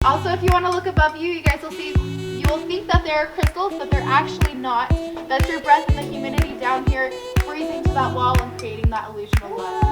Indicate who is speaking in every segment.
Speaker 1: Also, if you want to look above you, you guys will see, you will think that they're crystals, but they're actually not. That's your breath and the humidity down here freezing to that wall and creating that illusion of light.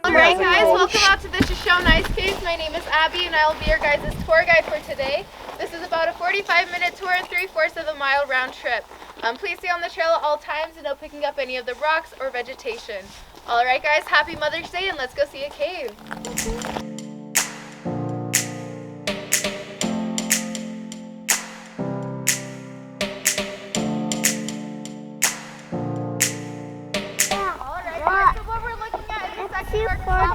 Speaker 1: Alright guys, welcome out to the Shoshone Ice Caves. My name is Abby and I will be your guys' tour guide for today. This is about a 45-minute tour and 3/4 of a mile round trip. Please stay on the trail at all times and no picking up any of the rocks or vegetation. Alright guys, happy Mother's Day and let's go see a cave. Alright guys, so what we're looking at is a section where you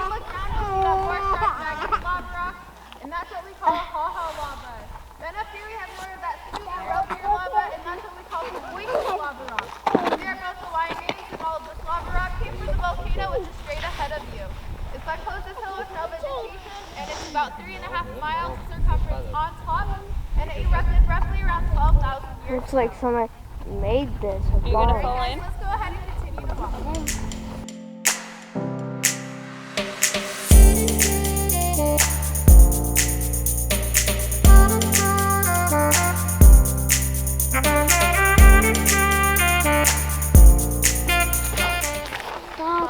Speaker 1: look down and see that more sharp jagged lava rock, and that's what we call ha-ha lava. Then up here we have more of that super roughier lava, and that's what we call the boiling lava rock. Here are both the line names, and all of this lava rock came from the volcano, which is straight ahead of you. It's the closest hill with no vegetation, and it's about 3.5 miles circumference on top, and it erupted roughly around 12,000 years
Speaker 2: Looks like someone made this.
Speaker 3: Are you gonna fall in?
Speaker 1: Let's go ahead and continue to walk.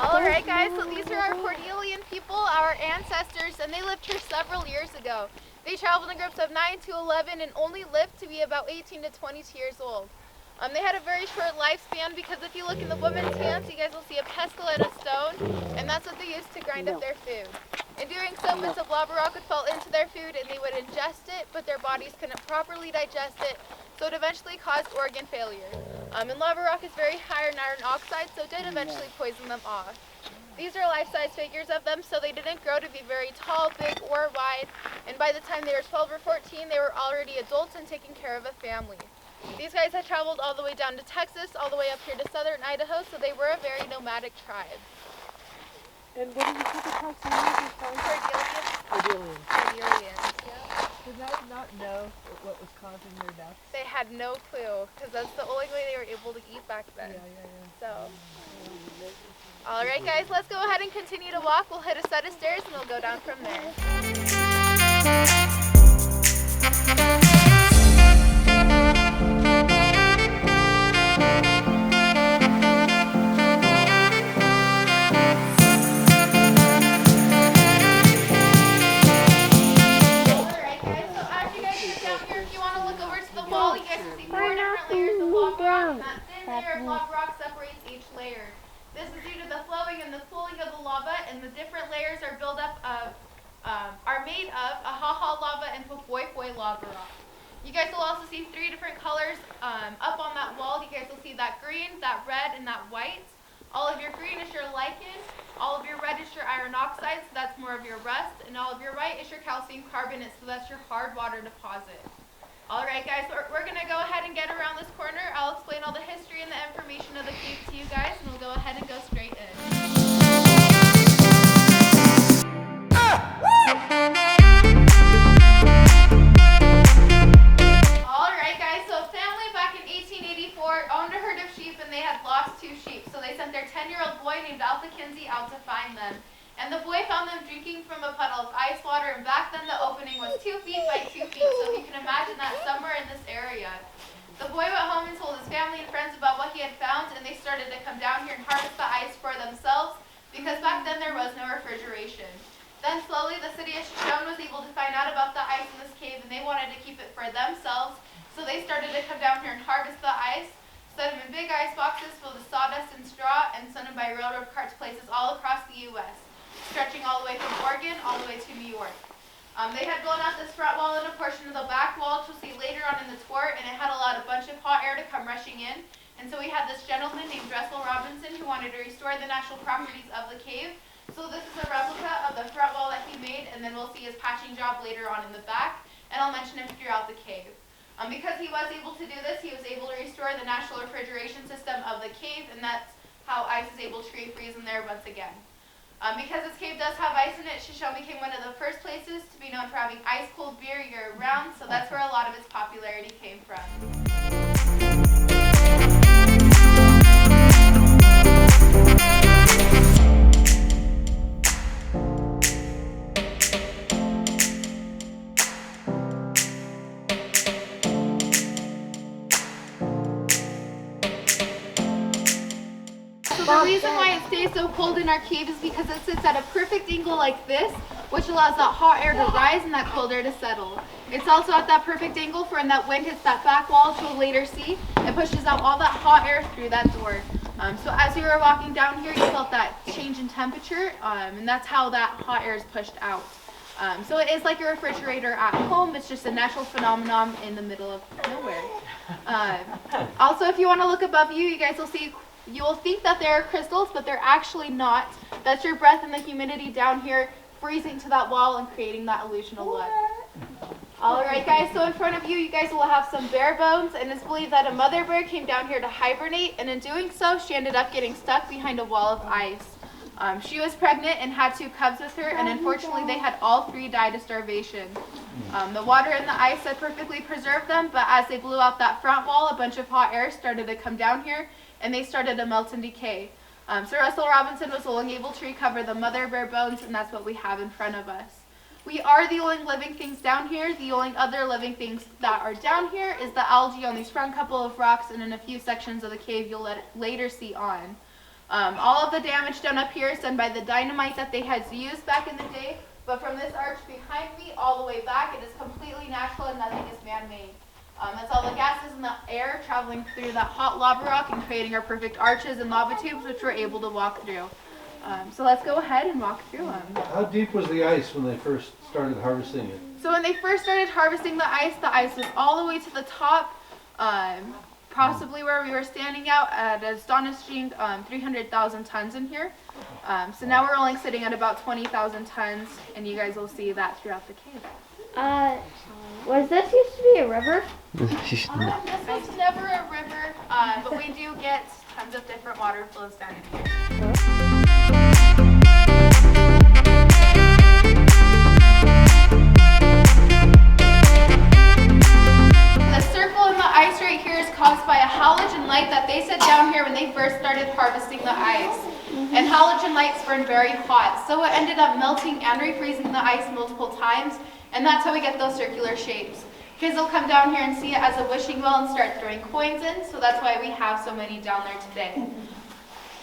Speaker 1: Alright guys, so these are our Cordillean people, our ancestors, and they lived here several years ago. They traveled in groups of 9 to 11 and only lived to be about 18 to 22 years old. They had a very short lifespan because if you look in the women's hands, you guys will see a pestle and a stone, and that's what they used to grind up their food. In doing so, bits of lava rock would fall into their food and they would ingest it, but their bodies couldn't properly digest it, so it eventually caused organ failure. And lava rock is very high in iron oxide, so it did eventually poison them off. These are life-size figures of them, so they didn't grow to be very tall, big, or wide, and by the time they were 12 or 14, they were already adults and taking care of a family. These guys had traveled all the way down to Texas, all the way up here to southern Idaho, so they were a very nomadic tribe.
Speaker 4: And what did you put the proximity for?
Speaker 1: Cordilleans. Cordilleans, yeah.
Speaker 4: Did they not know what was causing their death?
Speaker 1: They had no clue, because that's the only way they were able to eat back then. So, alright guys, let's go ahead and continue to walk. We'll hit a set of stairs and we'll go down from there. Lava rock separates each layer. This is due to the flowing and the cooling of the lava, and the different layers are made of a ha-ha lava and Boy lava rock. You guys will also see 3 different colors up on that wall. You guys will see that green, that red, and that white. All of your green is your lichen, all of your red is your iron oxide, so that's more of your rust, and all of your white is your calcium carbonate, so that's your hard water deposit. Alright guys, we're going to go ahead and get around this corner. I'll explain all the history and the information of the cave to you guys, and we'll go ahead and go straight in. Alright guys, so a family back in 1884 owned a herd of sheep and they had lost 2 sheep. So they sent their 10-year-old boy named Alpha Kinsey out to find them. And the boy found them drinking from a puddle of ice water, and back then the opening was 2 feet by 2 feet, so you can imagine that somewhere in this area. The boy went home and told his family and friends about what he had found, and they started to come down here and harvest the ice for themselves, because back then there was no refrigeration. Then slowly the city of Shoshone was able to find out about the ice in this cave, and they wanted to keep it for themselves, so they started to come down here and harvest the ice, set them in big ice boxes filled with sawdust and straw, and send them by railroad cart to places all across the U.S., stretching all the way from Oregon all the way to New York. They had blown out this front wall and a portion of the back wall, which we'll see later on in the tour, and it had allowed a bunch of hot air to come rushing in. And so we had this gentleman named Dressel Robinson who wanted to restore the natural properties of the cave. So this is a replica of the front wall that he made, and then we'll see his patching job later on in the back, and I'll mention him throughout the cave. Because he was able to do this, he was able to restore the natural refrigeration system of the cave, and that's how ice is able to refreeze in there once again. Because this cave does have ice in it, Shoshone became one of the first places to be known for having ice-cold beer year-round, so that's where a lot of its popularity came from. stays so cold in our cave is because it sits at a perfect angle like this, which allows that hot air to rise and that cold air to settle. It's also at that perfect angle for when that wind hits that back wall, which we'll later see, it pushes out all that hot air through that door. So as we were walking down here, you felt that change in temperature, and that's how that hot air is pushed out. So it is like a refrigerator at home. It's just a natural phenomenon in the middle of nowhere. Also, if you want to look above you, you guys will see, you will think that there are crystals, but they're actually not. That's your breath and the humidity down here freezing to that wall and creating that illusional look. Alright guys, so in front of you, you guys will have some bare bones, and it's believed that a mother bird came down here to hibernate, and in doing so, she ended up getting stuck behind a wall of ice. She was pregnant and had 2 cubs with her, and unfortunately they had all 3 died of starvation. The water and the ice had perfectly preserved them, but as they blew out that front wall, a bunch of hot air started to come down here, and they started to melt and decay. Sir Russell Robinson was only able to recover the mother bear bones, and that's what we have in front of us. We are the only living things down here. The only other living things that are down here is the algae on these front couple of rocks, and in a few sections of the cave you'll later see on. All of the damage done up here is done by the dynamite that they had used back in the day, but from this arch behind me all the way back, it is completely natural and nothing is man-made. That's all the gases in the air traveling through that hot lava rock and creating our perfect arches and lava tubes, which we're able to walk through. So let's go ahead and walk through them.
Speaker 3: How deep was the ice when they first started harvesting it?
Speaker 1: So when they first started harvesting the ice was all the way to the top, possibly where we were standing out at an astonishing 300,000 tons in here. So now we're only sitting at about 20,000 tons, and you guys will see that throughout the cave.
Speaker 2: Was this used to be a river?
Speaker 1: This was never a river, but we do get tons of different water flows down in here. The circle in the ice right here is caused by a halogen light that they set down here when they first started harvesting the ice. And halogen lights burn very hot, so it ended up melting and refreezing the ice multiple times, and that's how we get those circular shapes. Kids will come down here and see it as a wishing well and start throwing coins in, so that's why we have so many down there today.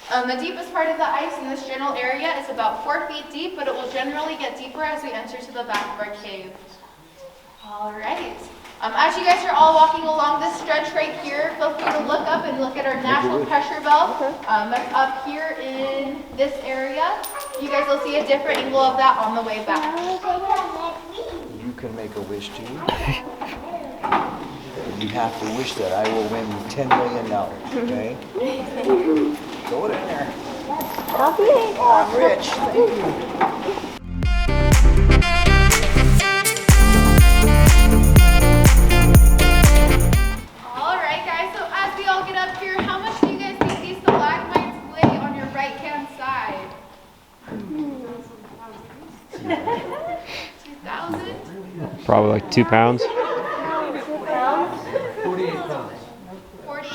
Speaker 1: The deepest part of the ice in this general area is about 4 feet deep, but it will generally get deeper as we enter to the back of our cave. Alright. As you guys are all walking along this stretch right here, feel free to look up and look at our natural pressure belt. That's up here in this area. You guys will see a different angle of that on the way back.
Speaker 5: You can make a wish too. You have to wish that I will win $10 million, okay? Throw it in there. I'm rich, thank you.
Speaker 1: Alright guys, so as we all get up here, how much do you guys think these stalagmites weigh on your right hand side? 2,000?
Speaker 6: Probably like 2 pounds.
Speaker 3: 48 pounds.
Speaker 1: 48?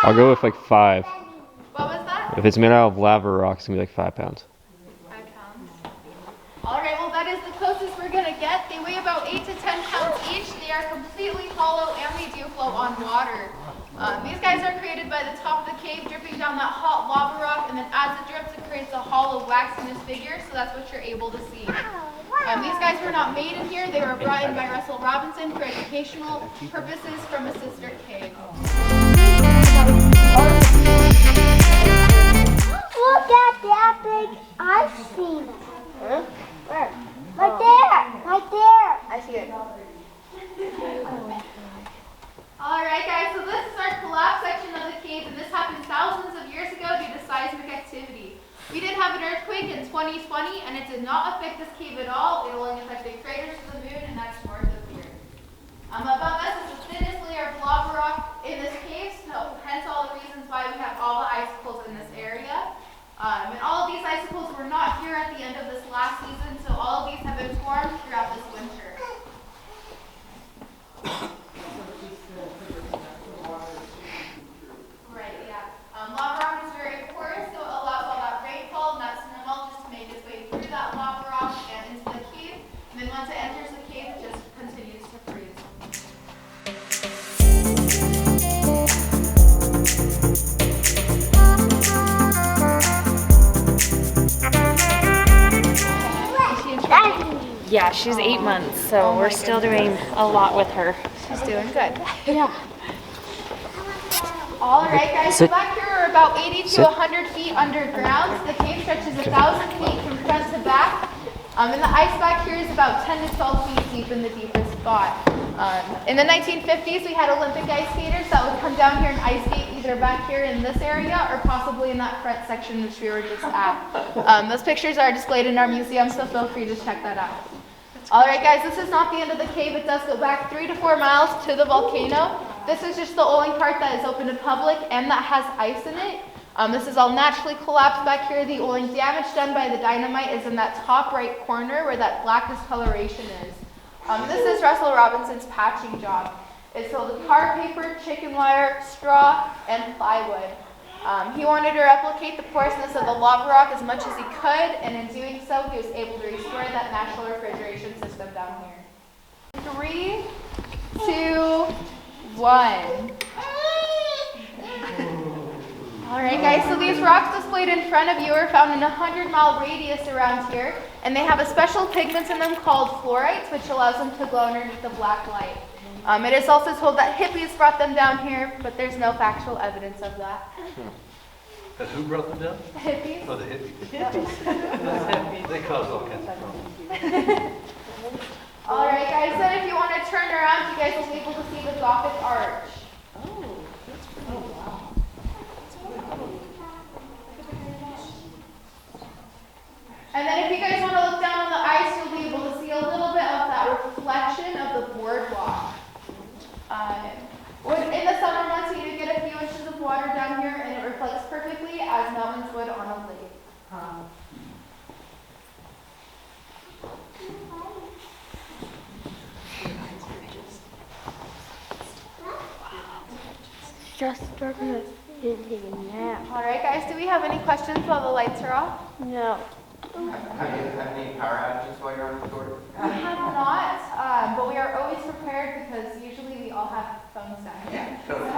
Speaker 6: I'll go with like 5.
Speaker 1: What was that?
Speaker 6: If it's made out of lava rocks, it's gonna be like 5 pounds.
Speaker 1: 5 pounds. Alright, well that is the closest we're gonna get. They weigh about 8 to 10 pounds each. They are completely hollow and they do float on water. These guys are created by the top of the cave, dripping down that hot lava rock, and then as it drips, it creates a hollow waxiness figure, so that's what you're able to see. These guys were not made in here. They were brought in by Russell Robinson for educational purposes from a sister cave.
Speaker 2: Look at that big ice sheet. Huh? Where? Right there. Right there. I see it.
Speaker 1: Alright guys, so this is our collapse section of the cave, and this happened thousands of years ago due to seismic activity. We did have an earthquake in 2020, and it did not affect this cave at all. It only affected craters to the moon, and that's north of here. Above us is the thinnest layer of lava rock in this cave, so hence all the reasons why we have all the icicles in this area. And all of these icicles were not here at the end of this last season, so all of these have been formed throughout this winter. Right, yeah. Lava rock is very porous, so it allows all that rainfall and that snowmelt just to make its way through that lava rock and into the cave. And then once it enters the cave, it just continues to freeze.
Speaker 7: Yeah, she's 8 months, so
Speaker 1: Oh my
Speaker 7: we're still
Speaker 1: goodness.
Speaker 7: doing a lot with her.
Speaker 1: She's doing good.
Speaker 7: Yeah.
Speaker 1: All right, guys. So back here we're about 80 to 100 feet underground. The cave stretches 1,000 feet from front to back. And the ice back here is about 10 to 12 feet deep in the deepest spot. In the 1950s, we had Olympic ice skaters that would come down here and ice skate either back here in this area or possibly in that front section which we were just at. Those pictures are displayed in our museum, so feel free to check that out. All right, guys, this is not the end of the cave. It does go back 3 to 4 miles to the volcano. This is just the only part that is open to public and that has ice in it. This is all naturally collapsed back here. The only damage done by the dynamite is in that top right corner where that black discoloration is. This is Russell Robinson's patching job. It's filled with tar paper, chicken wire, straw, and plywood. He wanted to replicate the porousness of the lava rock as much as he could, and in doing so, he was able to restore that natural refrigeration system down here. 3, 2, 1. All right, guys, so these rocks displayed in front of you are found in a 100-mile radius around here, and they have a special pigment in them called fluorites, which allows them to glow underneath the black light. It is also told that hippies brought them down here, but there's no factual evidence of that.
Speaker 3: And who brought them down?
Speaker 1: Hippies?
Speaker 3: Oh, the hippies. They caused all kinds of problems.
Speaker 1: All right, guys, then if you want to turn around, you guys will be able to see the Gothic Arch. And then if you guys want to look down on the ice, you'll be able to see a little bit of that reflection of the boardwalk. In the summer months, you do get a few inches of water down here, and it reflects perfectly as mountains would on a lake.
Speaker 2: Just dark enough to take a nap.
Speaker 1: All right, guys, do we have any questions while the lights are off?
Speaker 2: No.
Speaker 8: Have you had any power outages while you're on the tour?
Speaker 1: We have not, but we are always prepared because usually we all have phones down here.
Speaker 8: Yeah, totally.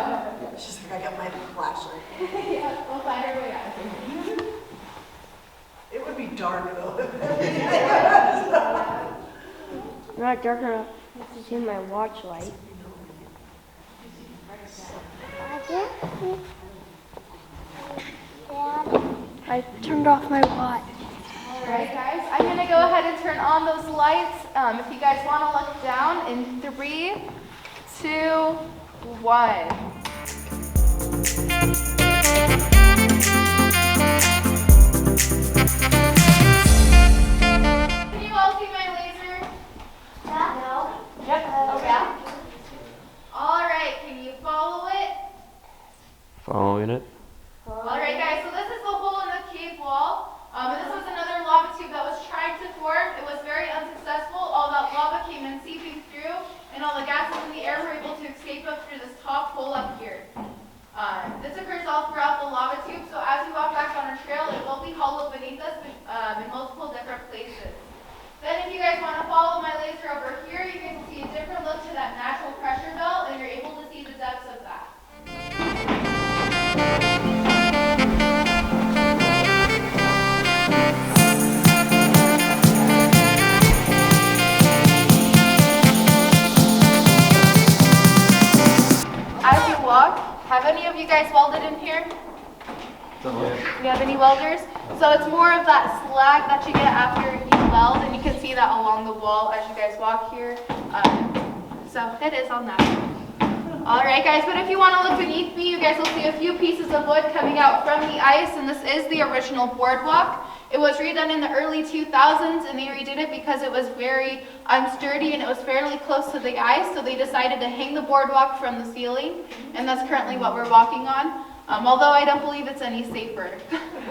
Speaker 9: She's like, I got my flashlight.
Speaker 1: Yeah, we'll find our way out of here.
Speaker 9: It would be dark though.
Speaker 2: Not dark enough to see my watch light. I turned off my watch.
Speaker 1: All right, guys, I'm going to go ahead and turn on those lights. If you guys want to look down in 3, 2, 1. Can you all see my laser?
Speaker 2: No.
Speaker 1: Yep. Okay. All right, can you follow it?
Speaker 6: Following it.
Speaker 1: All right, guys, so this is the hole in the cave wall. And this was another lava tube that was trying to form. It was very unsuccessful. All that lava came in seeping through, and all the gases in the air were able to escape up through this top hole up here. This occurs all throughout the lava tube, so as you walk back on our trail, it will be hollow beneath us in multiple different places. Then if you guys want to follow my laser over here, you guys will see a different look to that natural pressure belt, and you're able to see the depths of that. As you walk, have any of you guys welded in here? You have any welders? So it's more of that slag that you get after you weld, and you can see that along the wall as you guys walk here. So it is all natural. All right, guys, but if you want to look beneath me, you guys will see a few pieces of wood coming out from the ice, and this is the original boardwalk. It was redone in the early 2000s, and they redid it because it was very unsturdy and it was fairly close to the ice, so they decided to hang the boardwalk from the ceiling, and that's currently what we're walking on. Although I don't believe it's any safer.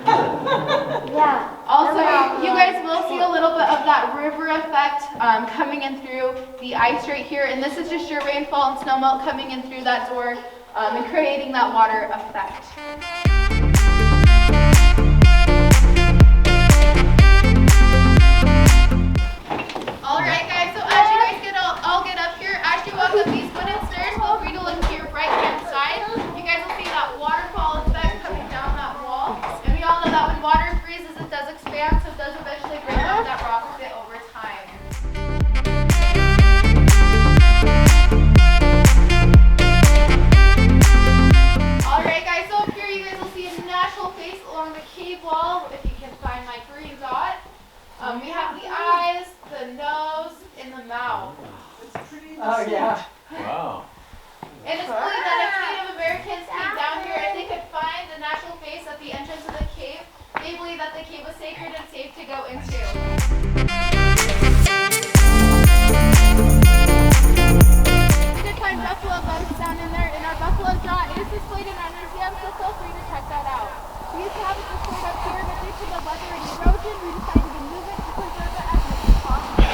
Speaker 2: Yeah.
Speaker 1: Also, you guys will see a little bit of that river effect coming in through the ice right here, and this is just your rainfall and snowmelt coming in through that door and creating that water effect. All right, guys, so as you guys all get up here, as you walk up these wooden stairs, feel free to look to your right-hand side. You guys will see that waterfall effect coming down that wall. And we all know that when water freezes, it does expand, so it does eventually break up that rock a bit over time. sacred and safe to go into. We did find buffalo bones down in there, and our buffalo jaw is displayed in our museum, so feel free to check that out. We used to have it displayed up here, but due to the weather and erosion, we decided to move it to preserve it as much as possible.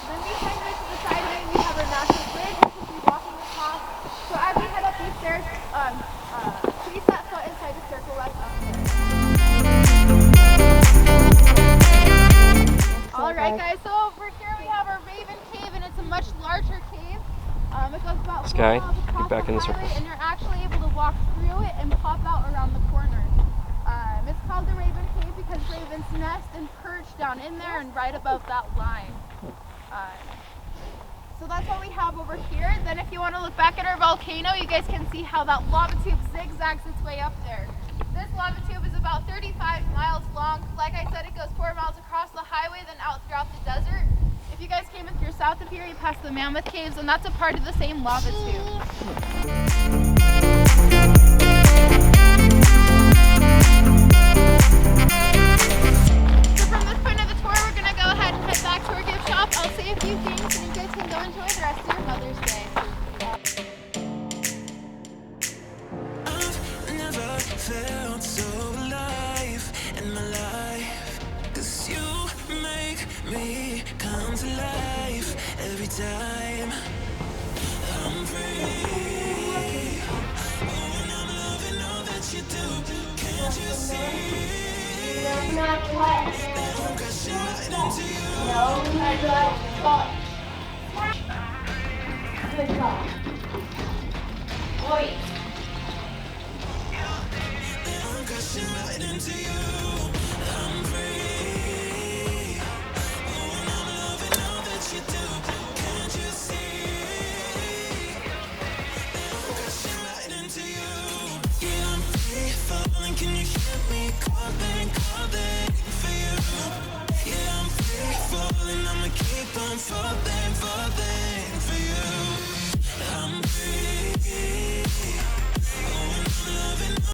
Speaker 1: Then behind me to the side of it, we have our natural bridge, which we'll be walking across. So as we head up these stairs, please set foot inside the circle that's up there. Alright guys, so over here we have our Raven Cave, and it's a much larger cave. It goes about 4
Speaker 6: Sky,
Speaker 1: miles across
Speaker 6: get back
Speaker 1: the
Speaker 6: in the
Speaker 1: highway,
Speaker 6: circle.
Speaker 1: and you're actually able to walk through it and pop out around the corners. It's called the Raven Cave because ravens nest and perch down in there and right above that line. So that's what we have over here. Then if you want to look back at our volcano, you guys can see how that lava tube zigzags its way up there. This lava tube is about 35 miles long. Like I said, it goes 4 miles across the highway, then out throughout the desert. If you guys came in through south of here, you passed the Mammoth Caves, and that's a part of the same lava tube. So from this point of the tour, we're going to go ahead and head back to our gift shop. I'll say a few things, and you guys can go enjoy the rest of your Mother's Day.
Speaker 10: I've never felt so alive in my life, 'cause you make me come to life every time I'm free. Oh, and I'm loving all that you do. Can't you see?
Speaker 2: Not what?
Speaker 10: I'm crashing right into you.
Speaker 2: No, not what? Good call. Oi.
Speaker 10: I'm crashing right into you. I'm free. Oh, and I'm loving all that you do. Can't you see? I'm crashing right into you. Yeah, I'm free falling. Can you hear me calling for you? Yeah, I'm free falling. I'ma keep on falling.